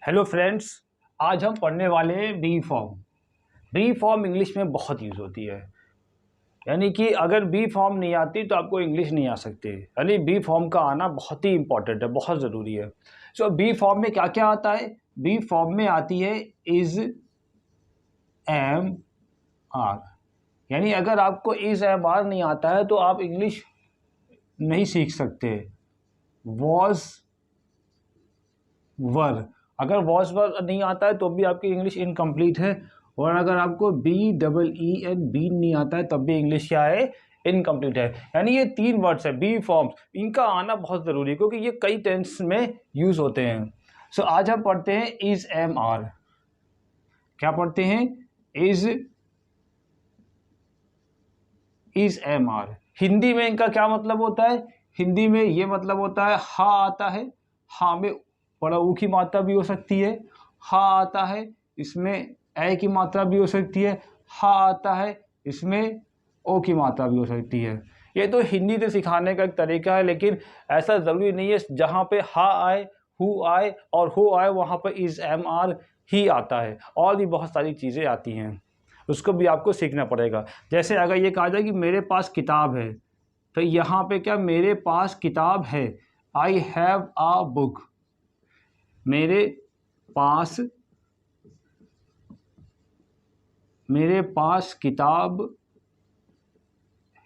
Hello friends, आज हम पढ़ने वाले हैं be form. Be form English में बहुत यूज़ होती है। यानी कि अगर बी फॉर्म नहीं आती तो आपको इंग्लिश नहीं आ सकती। यानी बी फॉर्म का आना बहुत ही इंपॉर्टेंट है, बहुत ज़रूरी है। सो बी फॉर्म में क्या क्या आता है? बी फॉर्म में आती है इज़, एम, आर। यानी अगर आपको इज़, एम, आर नहीं आता है तो आप इंग्लिश नहीं सीख सकते। वॉज, वर, अगर वॉज वर नहीं आता है तो भी आपकी इंग्लिश इनकम्प्लीट है। और अगर आपको B double E N been नहीं आता है तब भी इंग्लिश क्या है? इनकम्प्लीट है। यानी ये तीन वर्ड्स है बी फॉर्म्स, इनका आना बहुत ज़रूरी है क्योंकि ये कई टेंस में यूज़ होते हैं। सो आज हम पढ़ते हैं इज, एम, आर। क्या पढ़ते हैं? Is, am, are. हिंदी में इनका क्या मतलब होता है? हिंदी में ये मतलब होता है हा आता है, हा में बड़ा ऊ की मात्रा भी हो सकती है। हा आता है, इसमें ए की मात्रा भी हो सकती है। हा आता है, इसमें ओ की मात्रा भी हो सकती है। ये तो हिंदी से सिखाने का एक तरीका है, लेकिन ऐसा ज़रूरी नहीं है जहाँ पे हा आए, हु आए और हो आए वहाँ पर इज, एम, आर ही आता है। और भी बहुत सारी चीज़ें आती हैं, उसको भी आपको सीखना पड़ेगा। जैसे अगर ये कहा जाए कि मेरे पास किताब है, तो यहाँ पे क्या मेरे पास किताब है? I have a book. मेरे पास, मेरे पास किताब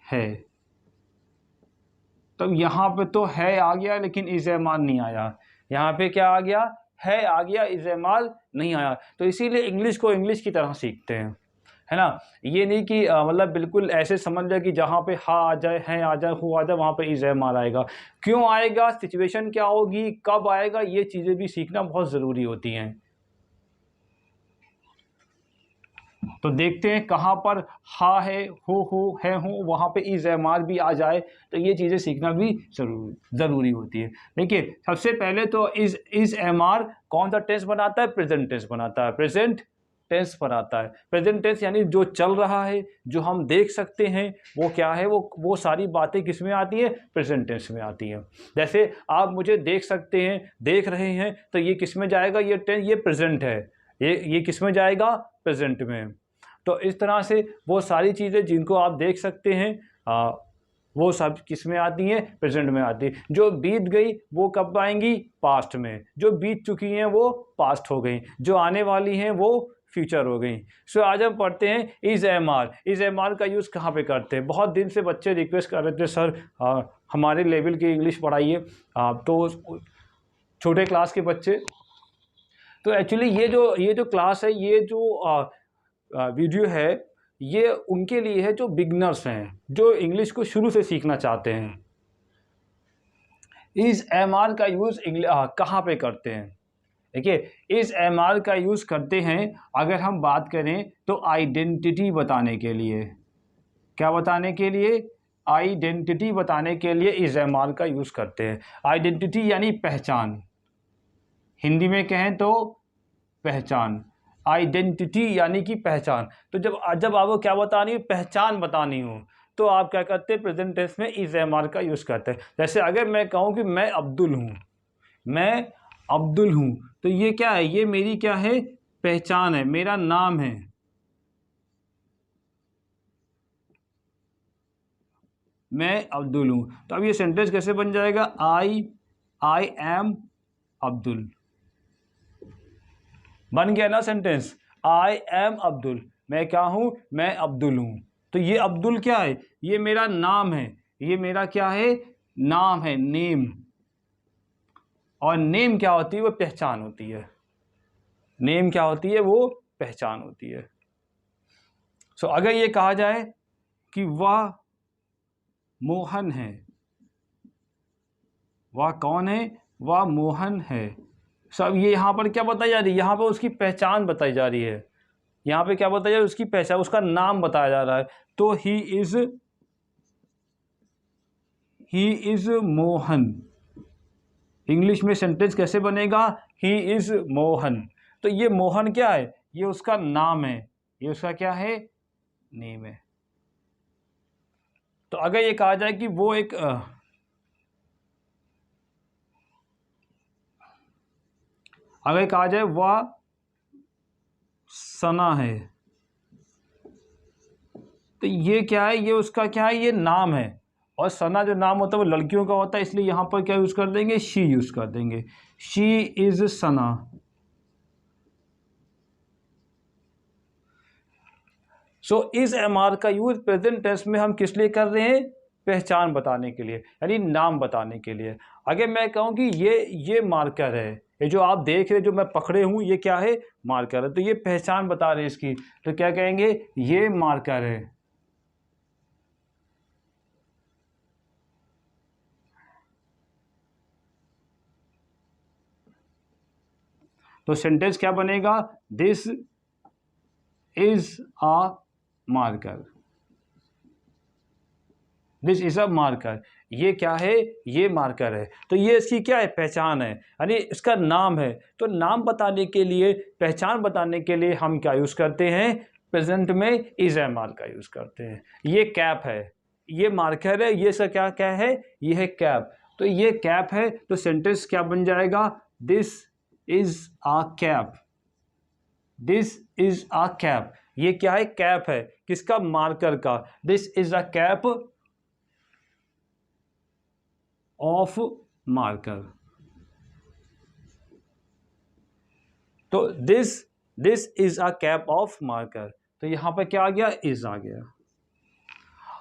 है। तब यहाँ पे तो है आ गया लेकिन इज़ेमाल नहीं आया। यहाँ पे क्या आ गया? है आ गया, इज़ेमाल नहीं आया। तो इसीलिए इंग्लिश को इंग्लिश की तरह सीखते हैं, है ना। ये नहीं कि मतलब बिल्कुल ऐसे समझ जाए कि जहाँ पे हा आ जाए, है आ जाए, हु आ जाए वहाँ पे इज़ेमाल आएगा। क्यों आएगा, सिचुएशन क्या होगी, कब आएगा, ये चीज़ें भी सीखना बहुत ज़रूरी होती हैं। तो देखते हैं कहाँ पर हा है, हो है, हूँ, वहाँ पे इज, एम, भी आ जाए, तो ये चीज़ें सीखना भी ज़रूरी होती है। देखिए सबसे पहले तो इज, एम, कौन सा टेंस बनाता है? प्रेजेंट टेंस बनाता है। प्रेजेंट टेंस बनाता है। प्रेजेंट टेंस यानी जो चल रहा है, जो हम देख सकते हैं, वो क्या है, वो सारी बातें किस में आती है? प्रेजेंट टेंस में आती हैं। जैसे आप मुझे देख सकते हैं, देख रहे हैं, तो ये किस में जाएगा? ये टेंस, ये प्रेजेंट है। ये किस में जाएगा? प्रेजेंट में। तो इस तरह से वो सारी चीज़ें जिनको आप देख सकते हैं, वो सब किस में आती हैं? प्रेजेंट में आती है। जो बीत गई वो कब आएंगी? पास्ट में। जो बीत चुकी हैं वो पास्ट हो गई, जो आने वाली हैं वो फ्यूचर हो गई। सो आज हम पढ़ते हैं is, am, are. Is, am, are का यूज़ कहाँ पे करते हैं? बहुत दिन से बच्चे रिक्वेस्ट कर रहे थे, सर हमारे लेवल की इंग्लिश पढ़ाइए। तो छोटे क्लास के बच्चे, तो एक्चुअली ये जो क्लास है, ये जो वीडियो है, ये उनके लिए है जो बिगनर्स हैं, जो इंग्लिश को शुरू से सीखना चाहते हैं। इस एम, आर का यूज़ कहाँ पे करते हैं? देखिए, इस एम, आर का यूज़ करते हैं अगर हम बात करें तो आइडेंटिटी बताने के लिए। क्या बताने के लिए? आइडेंटिटी बताने के लिए इस एम, आर का यूज़ करते हैं। आइडेंटिटी यानी पहचान, हिंदी में कहें तो पहचान। आइडेंटिटी यानी कि पहचान। तो जब जब आपको क्या बतानी हो? पहचान बतानी हो, तो आप क्या करते हैं? प्रेजेंट टेंस में इज, एम, आर का यूज़ करते हैं। जैसे अगर मैं कहूँ कि मैं अब्दुल हूँ, मैं अब्दुल हूँ, तो ये क्या है? ये मेरी क्या है? पहचान है, मेरा नाम है। मैं अब्दुल हूँ। तो अब ये सेंटेंस कैसे बन जाएगा? I am Abdul. बन गया ना सेंटेंस? I am Abdul. मैं क्या हूं? मैं अब्दुल हूं। तो ये अब्दुल क्या है? ये मेरा नाम है। ये मेरा क्या है? नाम है, नेम। और नेम क्या होती है? वो पहचान होती है। नेम क्या होती है? वो पहचान होती है। सो अगर ये कहा जाए कि वह मोहन है, वह कौन है? वह मोहन है। सब ये यहाँ पर क्या बताई जा रही है? यहाँ पर उसकी पहचान बताई जा रही है। यहाँ पे क्या बताया? उसकी पहचान, उसका नाम बताया जा रहा है। तो ही इज मोहन। इंग्लिश में सेंटेंस कैसे बनेगा? He is Mohan. तो ये मोहन क्या है? ये उसका नाम है। ये उसका क्या है? नेम है। तो अगर ये कहा जाए कि वो एक अगर कहा जाए वह सना है, तो ये क्या है, ये उसका क्या है, ये नाम है। और सना जो नाम होता है वो लड़कियों का होता है, इसलिए यहाँ पर क्या यूज़ कर देंगे, शी यूज़ कर देंगे। शी इज़ सना। सो इस एम आर का यूज़ प्रेजेंट टेंस में हम किस लिए कर रहे हैं, पहचान बताने के लिए, यानी नाम बताने के लिए। अगर मैं कहूँ कि ये मार्कर है, ये जो आप देख रहे, जो मैं पकड़े हूँ, ये क्या है, मार्कर है, तो ये पहचान बता रहे इसकी, तो क्या कहेंगे, ये मार्कर है। तो सेंटेंस क्या बनेगा, this is a marker, this is a marker, ये क्या है, ये मार्कर है। तो ये इसकी क्या है, पहचान है, यानी इसका नाम है। तो नाम बताने के लिए, पहचान बताने के लिए हम क्या यूज़ करते हैं, प्रेजेंट में इज एम आर का यूज़ करते हैं। ये कैप है, ये मार्कर है, ये सब क्या क्या है, ये है कैप। तो ये कैप है, तो सेंटेंस क्या बन जाएगा, this is a cap, this is a cap. ये क्या है, कैप है, किसका, मार्कर का। This is a cap of marker. तो this is a cap of marker, तो यहां पर क्या आ गया, इज आ गया।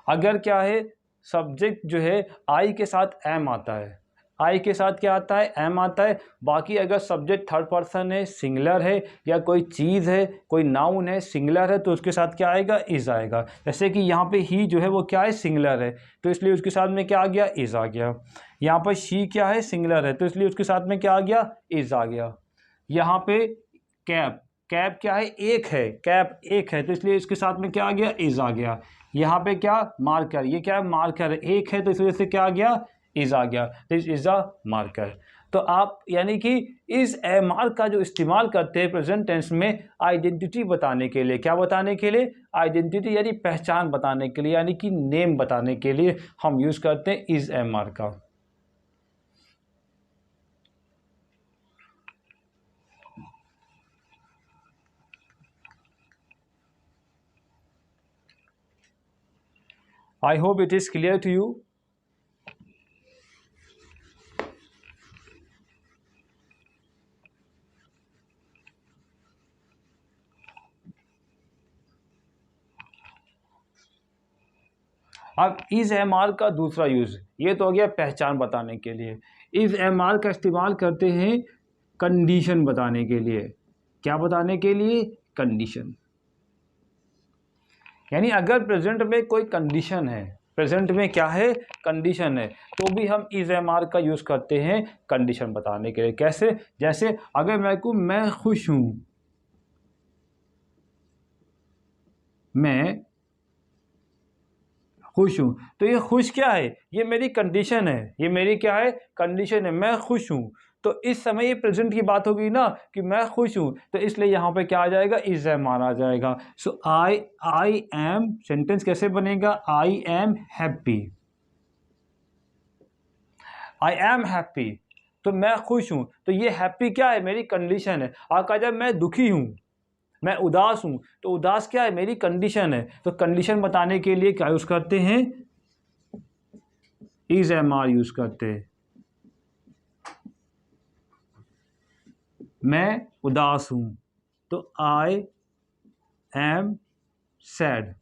अगर क्या है, सब्जेक्ट जो है आई के साथ एम आता है, आई के साथ क्या आता है, एम आता है। बाकी अगर सब्जेक्ट थर्ड पर्सन है, सिंगुलर है, या कोई चीज़ है, कोई नाउन है, सिंगुलर है, तो उसके साथ क्या आएगा, इज आएगा। जैसे कि यहाँ पे ही जो है वो क्या है, सिंगुलर है, तो इसलिए उसके साथ में क्या आ गया, इज आ गया। यहाँ पर शी क्या है, सिंगुलर है, तो इसलिए उसके साथ में क्या आ गया, इज आ गया। यहाँ पे कैप, कैप क्या है, एक है, कैप एक है, तो इसलिए इसके साथ में क्या आ गया, इज आ गया। यहाँ पे क्या, मार्कर, ये क्या है, मार्कर एक है, तो इस वजह से क्या आ गया, इज आ गया। This is a marker. तो आप यानी कि इस एम आर का जो इस्तेमाल करते हैं प्रेजेंट टेंस में आइडेंटिटी बताने के लिए, क्या बताने के लिए, आइडेंटिटी यानी पहचान बताने के लिए, यानी कि नेम बताने के लिए हम यूज़ करते हैं इस एम आर का। I hope it is clear to you. अब इस एम आर का दूसरा यूज़, ये तो हो गया पहचान बताने के लिए। इस एम आर का इस्तेमाल करते हैं कंडीशन बताने के लिए। क्या बताने के लिए, कंडीशन। यानी अगर प्रेजेंट में कोई कंडीशन है, प्रेजेंट में क्या है, कंडीशन है, तो भी हम इस एम आर का यूज़ करते हैं कंडीशन बताने के लिए। कैसे, जैसे अगर मैं कहूँ मैं खुश हूँ, मैं खुश हूँ, तो ये खुश क्या है, ये मेरी कंडीशन है, ये मेरी क्या है, कंडीशन है, मैं खुश हूँ। तो इस समय ये प्रेजेंट की बात होगी ना कि मैं खुश हूँ, तो इसलिए यहाँ पे क्या आ जाएगा, इज एम आर आ जाएगा। सो आई एम, सेंटेंस कैसे बनेगा, I am happy, I am happy, तो मैं खुश हूँ, तो ये हैप्पी क्या है, मेरी कंडीशन है। और कहा जाए मैं दुखी हूँ, मैं उदास हूँ, तो उदास क्या है, मेरी कंडीशन है। तो कंडीशन बताने के लिए क्या यूज़ करते हैं, इज एम आर यूज़ करते हैं। मैं उदास हूँ, तो I am sad,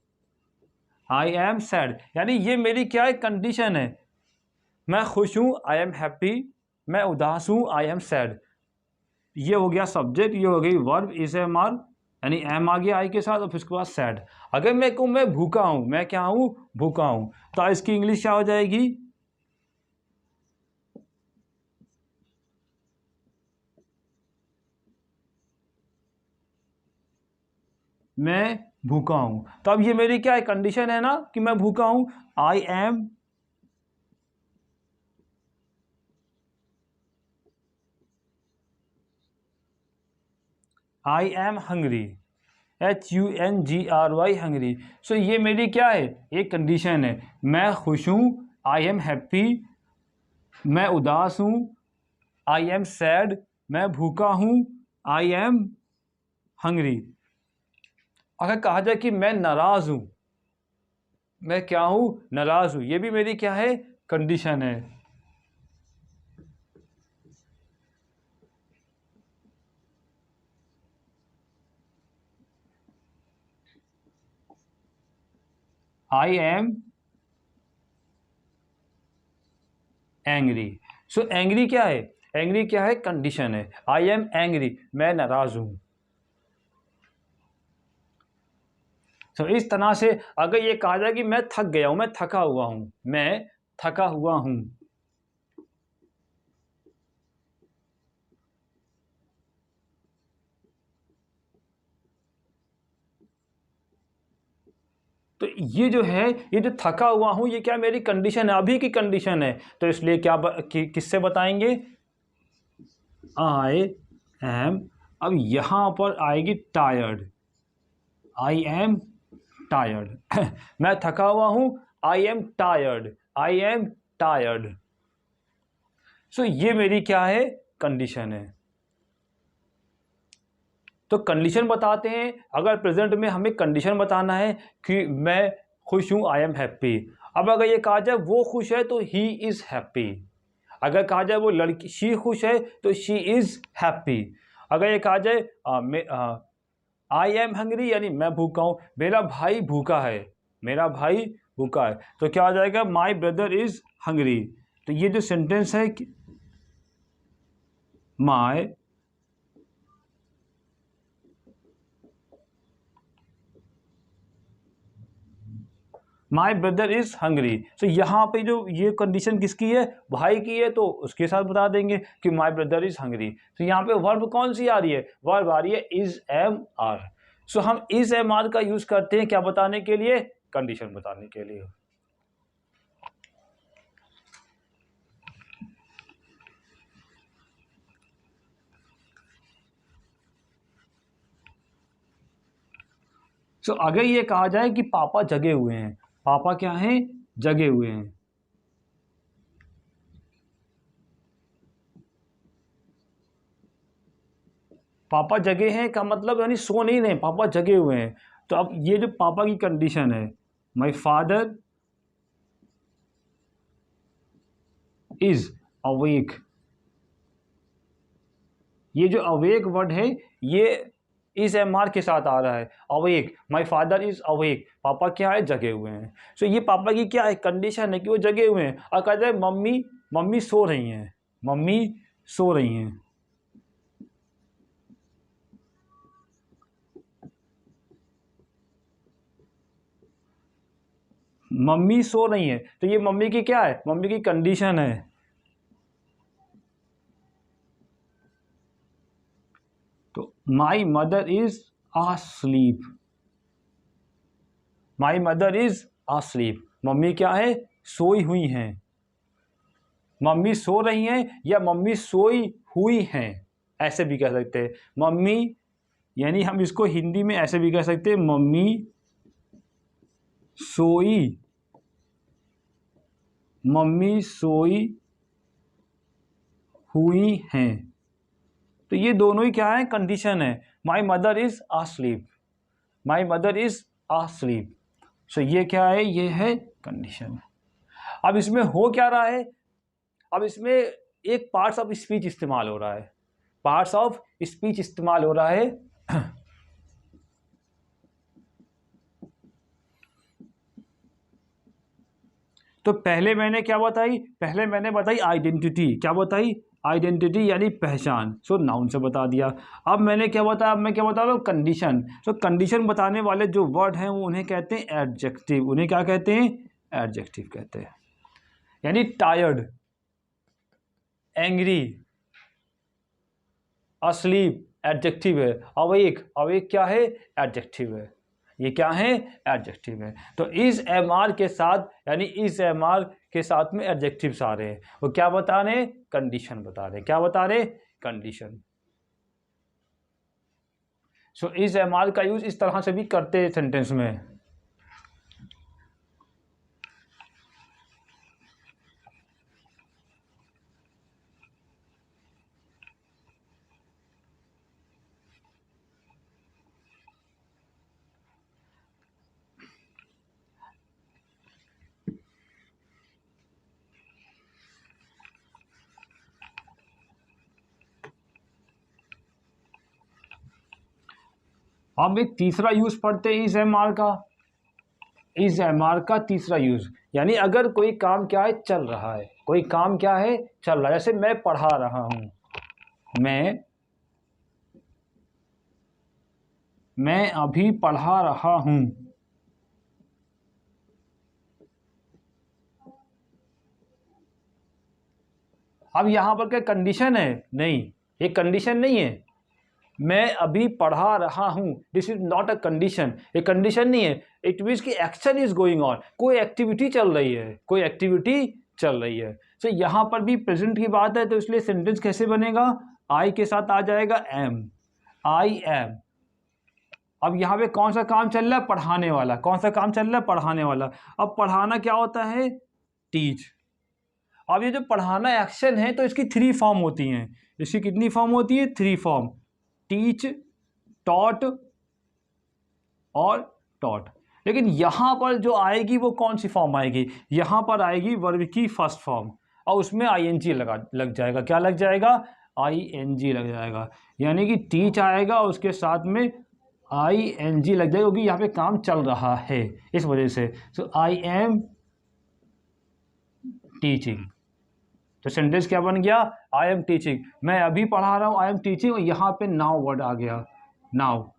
I am sad, यानी ये मेरी क्या है, कंडीशन है। मैं खुश हूँ, आई एम हैप्पी, मैं उदास हूँ, आई एम सैड। ये हो गया सब्जेक्ट, ये हो गई वर्ब, इज एम आर, यानी एम आ गया आई के साथ, और फिर उसके बाद सैड। अगर मैं कहूँ मैं भूखा हूँ, मैं क्या हूँ, भूखा हूँ, तो इसकी इंग्लिश क्या हो जाएगी, मैं भूखा हूं। तो अब ये मेरी क्या है, कंडीशन है ना कि मैं भूखा हूं। I am hungry, HUNGRY hungry. So ये मेरी क्या है, एक कंडीशन है। मैं खुश हूं, आई एम हैप्पी, मैं उदास हूं, आई एम सैड, मैं भूखा हूँ, आई एम हंग्री। अगर कहा जाए कि मैं नाराज हूँ, मैं क्या हूँ, नाराज हूँ, ये भी मेरी क्या है, कंडीशन है। I am angry. So angry क्या है, एंग्री क्या है, कंडीशन है। आई एम एंग्री, मैं नाराज हूं। तो इस तरह से अगर ये कहा जाए कि मैं थक गया हूं, मैं थका हुआ हूं, मैं थका हुआ हूं, तो ये जो है, ये जो थका हुआ हूं, ये क्या मेरी कंडीशन है, अभी की कंडीशन है। तो इसलिए क्या किससे बताएंगे, आई एम। अब यहां पर आएगी टायर्ड, आई एम टायर्ड। मैं थका हुआ हूं, I am tired, I am tired. So ये मेरी क्या है, कंडीशन है। तो कंडीशन बताते हैं, अगर प्रेजेंट में हमें कंडीशन बताना है कि मैं खुश हूं, आई एम हैप्पी। अब अगर ये कहा जाए वो खुश है तो ही इज हैप्पी। अगर कहा जाए वो लड़की शी खुश है तो शी इज हैप्पी। अगर ये कहा जाए आई एम हंग्री यानी मैं भूखा हूं, मेरा भाई भूखा है, मेरा भाई भूखा है, तो क्या आ जाएगा, माई ब्रदर इज हंग्री। तो ये जो सेंटेंस है, माई माई ब्रदर इज हंग्री। तो यहाँ पे जो ये कंडीशन किसकी है, भाई की है, तो उसके साथ बता देंगे कि माई ब्रदर इज हंग्री। तो यहाँ पे वर्ब कौन सी आ रही है, वर्ब आ रही है इज एम आर। सो हम इज एम आर का यूज करते हैं क्या बताने के लिए, कंडीशन बताने के लिए। सो अगर ये कहा जाए कि पापा जगे हुए हैं, पापा क्या हैं, जगे हुए हैं। पापा जगे हैं का मतलब यानी सो नहीं रहे, पापा जगे हुए हैं। तो अब ये जो पापा की कंडीशन है, माई फादर इज अवेक। ये जो अवेक वर्ड है, ये इस एम आर के साथ आ रहा है, awake, my father is awake, पापा क्या है, जगे हुए हैं। सो ये पापा की क्या है, कंडीशन है कि वो जगे हुए हैं। और कहते हैं मम्मी, मम्मी सो रही हैं, मम्मी सो रही हैं। मम्मी सो रही हैं, तो ये मम्मी की क्या है, मम्मी की कंडीशन है। तो my mother is asleep, my mother is asleep, mummy क्या है, सोई हुई हैं। मम्मी सो रही हैं या मम्मी सोई हुई हैं, ऐसे भी कह सकते हैं। मम्मी यानी हम इसको हिंदी में ऐसे भी कह सकते हैं, मम्मी सोई, मम्मी सोई हुई हैं। तो ये दोनों ही क्या है, कंडीशन है। My mother is asleep, my mother is asleep। सो ये क्या है, ये है कंडीशन। अब इसमें हो क्या रहा है, अब इसमें एक पार्ट्स ऑफ स्पीच इस्तेमाल हो रहा है, पार्ट्स ऑफ स्पीच इस्तेमाल हो रहा है। तो पहले मैंने क्या बताई, पहले मैंने बताई आइडेंटिटी, क्या बताई, आइडेंटिटी यानी पहचान। सो नाउन से बता दिया। अब मैंने क्या बताया, अब मैं क्या बता रहा हूँ, कंडीशन। सो कंडीशन बताने वाले जो वर्ड हैं वो उन्हें कहते हैं एडजेक्टिव, उन्हें क्या कहते हैं, एडजेक्टिव कहते हैं। यानी टायर्ड, एंग्री, asleep एडजेक्टिव है, अवेक, अवेक क्या है, एडजेक्टिव है। ये क्या है, एडजेक्टिव है। तो इस एम आर के साथ यानी इस एम आर के साथ में एडजेक्टिव्स आ रहे हैं, वो क्या बता रहे हैं, कंडीशन बता रहे हैं। क्या बता रहे, कंडीशन। सो इस एम आर का यूज इस तरह से भी करते हैं सेंटेंस में। अब एक तीसरा यूज़ पढ़ते हैं इज एम आर का। इज एम आर का तीसरा यूज़, यानी अगर कोई काम क्या है, चल रहा है, कोई काम क्या है, चल रहा है। जैसे मैं पढ़ा रहा हूँ, मैं अभी पढ़ा रहा हूँ। अब यहाँ पर क्या कंडीशन है? नहीं, ये कंडीशन नहीं है। मैं अभी पढ़ा रहा हूँ, this is not a condition, ये कंडीशन नहीं है। इट मीन्स कि एक्शन इज गोइंग ऑन, कोई एक्टिविटी चल रही है, कोई एक्टिविटी चल रही है। तो यहाँ पर भी प्रेजेंट की बात है, तो इसलिए सेंटेंस कैसे बनेगा? आई के साथ आ जाएगा एम, आई एम। अब यहाँ पे कौन सा काम चल रहा है? पढ़ाने वाला। कौन सा काम चल रहा है? पढ़ाने वाला। अब पढ़ाना क्या होता है? टीच। अब ये जो पढ़ाना एक्शन है, तो इसकी 3 फॉर्म होती हैं। इसकी कितनी फॉर्म होती है? 3 फॉर्म, टीच, टॉट और टॉट। लेकिन यहाँ पर जो आएगी वो कौन सी फॉर्म आएगी? यहाँ पर आएगी वर्ब की फर्स्ट फॉर्म, और उसमें आईएनजी लग जाएगा। क्या लग जाएगा? आईएनजी लग जाएगा। यानी कि टीच आएगा, उसके साथ में आईएनजी लग जाएगा, क्योंकि यहाँ पे काम चल रहा है, इस वजह से। सो आई एम टीचिंग। तो सेंटेंस क्या बन गया? I am teaching. मैं अभी पढ़ा रहा हूँ, आई एम टीचिंग, और यहाँ पे नाउ वर्ड आ गया, नाउ।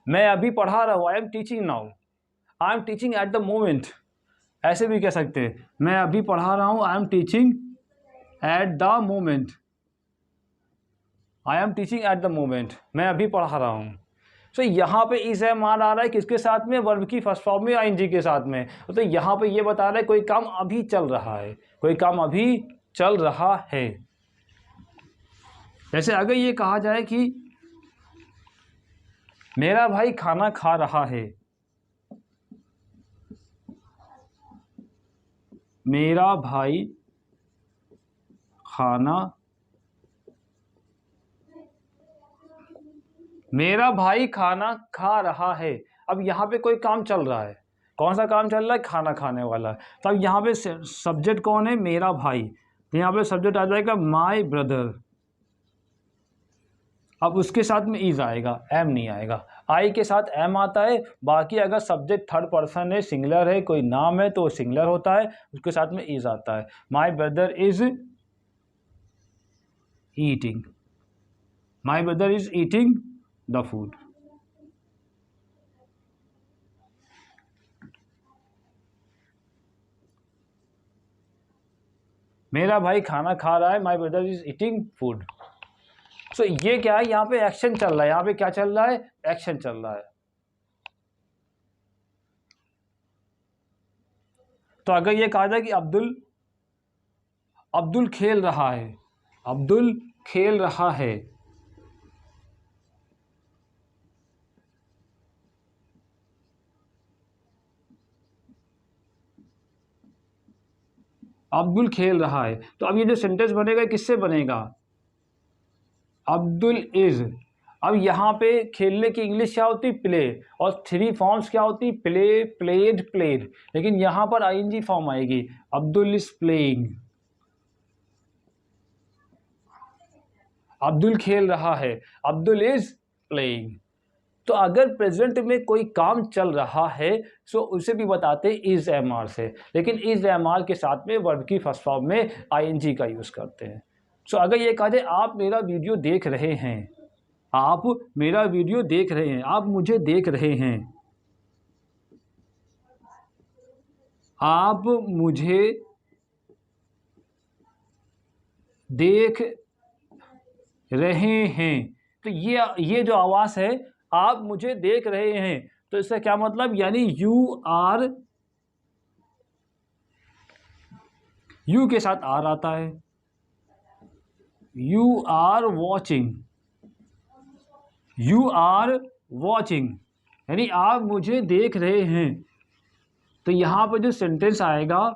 मैं अभी पढ़ा रहा हूँ, I am teaching now, I am teaching at the moment. ऐसे भी कह सकते हैं, मैं अभी पढ़ा रहा हूँ, I am teaching at the moment, I am teaching at the moment, मैं अभी पढ़ा रहा हूँ। तो यहाँ पे इज एम आर आ रहा है, किसके साथ में? वर्ब की फर्स्ट फॉर्म में, आईएनजी के साथ में। तो यहाँ पे ये बता रहा है कोई काम अभी चल रहा है, कोई काम अभी चल रहा है। जैसे अगर ये कहा जाए कि मेरा भाई खाना खा रहा है, मेरा भाई खाना, मेरा भाई खाना खा रहा है। अब यहाँ पे कोई काम चल रहा है, कौन सा काम चल रहा है? खाना खाने वाला। तो अब यहाँ पे सब्जेक्ट कौन है? मेरा भाई। तो यहाँ पे सब्जेक्ट आ जाएगा माय ब्रदर। अब उसके साथ में इज आएगा, एम नहीं आएगा। आई के साथ एम आता है। बाकी अगर सब्जेक्ट थर्ड पर्सन है, सिंगुलर है, कोई नाम है, तो सिंगुलर होता है, उसके साथ में इज आता है। My brother is eating, my brother is eating the food. मेरा भाई खाना खा रहा है, my brother is eating food. So ये क्या है? यहाँ पे एक्शन चल रहा है। यहाँ पे क्या चल रहा है? एक्शन चल रहा है। तो अगर ये कहा जाए कि अब्दुल खेल रहा है, अब्दुल खेल रहा है, अब्दुल खेल रहा है। तो अब ये जो सेंटेंस बनेगा किससे बनेगा? अब्दुल इज। अब यहाँ पे खेलने की इंग्लिश क्या होती? प्ले। और 3 फॉर्म्स क्या होती? Play, played, played. लेकिन यहाँ पर आईएनजी फॉर्म आएगी, अब्दुल इज प्लेइंग। अब्दुल खेल रहा है, अब्दुल इज प्लेइंग। तो अगर प्रेजेंट में कोई काम चल रहा है, सो उसे भी बताते इज एम आर से। लेकिन इज एम आर के साथ में वर्ब की फर्स्ट फॉर्म में आईएनजी का यूज़ करते हैं। सो अगर ये कहा जाए आप मेरा वीडियो देख रहे हैं, आप मेरा वीडियो देख रहे हैं, आप मुझे देख रहे हैं, आप मुझे देख रहे हैं। तो ये जो आवाज़ है, आप मुझे देख रहे हैं, तो इसका क्या मतलब? यानी यू के साथ आर आता है, you are watching, you are watching, यानी आप मुझे देख रहे हैं। तो यहाँ पर जो सेंटेंस आएगा,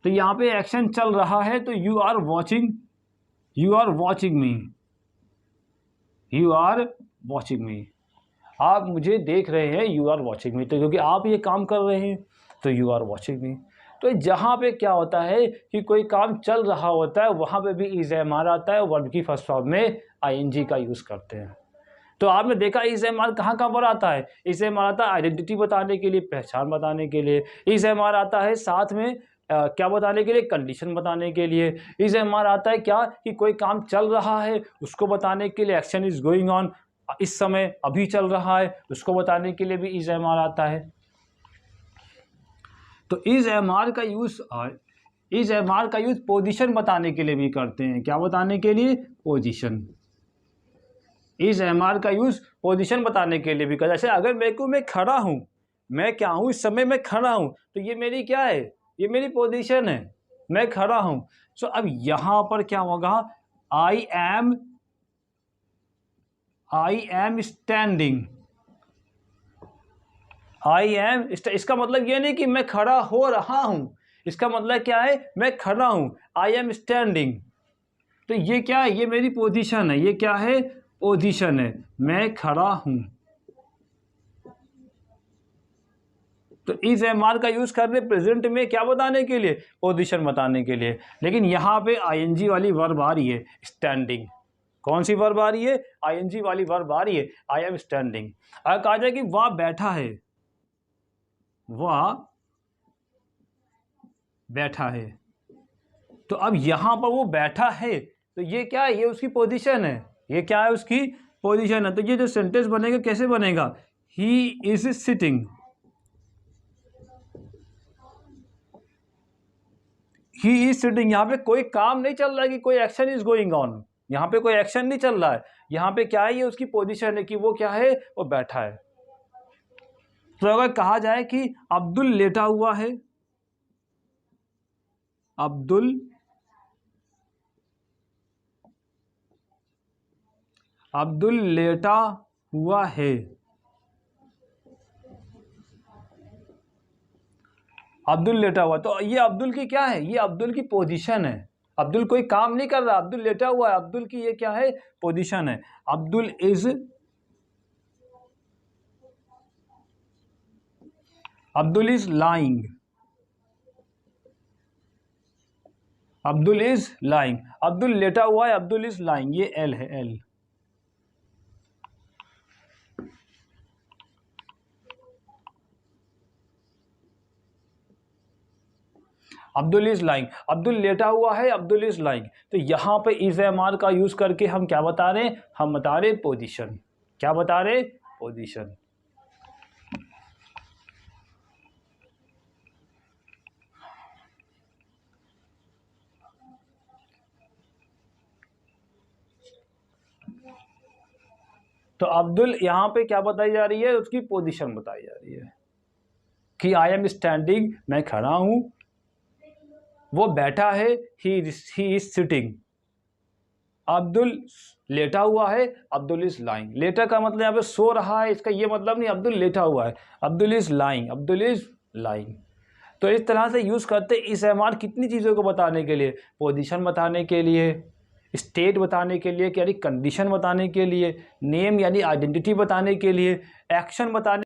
तो यहाँ पे एक्शन चल रहा है, तो you are watching me, you are watching me. आप मुझे देख रहे हैं, यू आर वॉचिंग मी। तो क्योंकि आप ये काम कर रहे हैं, तो यू आर वॉचिंग मी। तो जहाँ पे क्या होता है कि कोई काम चल रहा होता है, वहाँ पे भी इज एम आर आता है, वर्ब की फर्स्ट फॉर्म में आईएनजी का यूज़ करते हैं। तो आपने देखा इज एम आर कहाँ कहाँ पर आता है? इज एम आर आता है आइडेंटिटी बताने के लिए, पहचान बताने के लिए। इज एम आर आता है साथ में क्या बताने के लिए? कंडीशन बताने के लिए। इज एम आर आता है क्या? कि कोई काम चल रहा है उसको बताने के लिए, एक्शन इज गोइंग ऑन, इस समय अभी चल रहा है, उसको बताने के लिए भी इज एम आर आता है। तो इज एम आर का यूज पोजीशन बताने के लिए भी करते हैं। क्या बताने के लिए? पोजीशन। इज एम आर का यूज पोजीशन बताने के लिए भी करते हैं। जैसे अगर मैं खड़ा हूं, मैं क्या हूं? इस समय मैं खड़ा हूं, तो ये मेरी क्या है? ये मेरी पोजीशन है, मैं खड़ा हूं। सो अब यहां पर क्या होगा? I am standing. इसका मतलब ये नहीं कि मैं खड़ा हो रहा हूं, इसका मतलब क्या है? मैं खड़ा हूं, आई एम स्टैंडिंग। तो ये क्या है? ये मेरी पोजीशन है। ये क्या है? पोजीशन है, मैं खड़ा हूं। तो इज एम आर का यूज कर रहे प्रेजेंट में क्या बताने के लिए? पोजीशन बताने के लिए। लेकिन यहां पे आईएनजी वाली वर्ब आ रही है, स्टैंडिंग। कौन सी वर्ब आ रही है? आईएनजी वाली वर्ब आ रही है, आई एम स्टैंडिंग। अगर कहा जाए कि वह बैठा है, वह बैठा है, तो अब यहां पर वो बैठा है, तो ये क्या है? ये उसकी पोजीशन है। ये क्या है? उसकी पोजीशन है। तो ये जो सेंटेंस बनेगा कैसे बनेगा? He is sitting. He is sitting. यहाँ पे कोई काम नहीं चल रहा है कि कोई एक्शन इज गोइंग ऑन, यहाँ पे कोई एक्शन नहीं चल रहा है। यहाँ पे क्या है? ये उसकी पोजीशन है कि वो क्या है? वो बैठा है। तो अगर कहा जाए कि अब्दुल लेटा हुआ है, अब्दुल लेटा हुआ है, अब्दुल लेटा हुआ, तो ये अब्दुल की क्या है? ये अब्दुल की पोजीशन है। अब्दुल कोई काम नहीं कर रहा, अब्दुल लेटा हुआ है, अब्दुल की ये क्या है? पोजीशन है। Abdul is lying. Abdul is lying. Abdul लेटा हुआ है, अब्दुल इज लाइंग, ये एल है, L. Abdul is lying, Abdul लेटा हुआ है, अब्दुल इज लाइंग। तो यहां पे इज एम आर का यूज करके हम क्या बता रहे हैं? हम बता रहे पोजीशन। क्या बता रहे? पोजीशन। तो अब्दुल यहां पे क्या बताई जा रही है? उसकी पोजीशन बताई जा रही है कि आई एम स्टैंडिंग, मैं खड़ा हूं, वो बैठा है, ही इज सिटिंग। अब्दुल लेटा हुआ है, अब्दुल इज लाइंग। लेटा का मतलब यहाँ पे सो रहा है, इसका ये मतलब नहीं अब्दुल लेटा हुआ है। Abdul is lying, Abdul is lying. तो इस तरह से यूज़ करते इस एम आर कितनी चीज़ों को बताने के लिए? पोजीशन बताने के लिए, स्टेट बताने के लिए, यानी कंडीशन बताने के लिए, नेम यानी आइडेंटिटी बताने के लिए, एक्शन बताने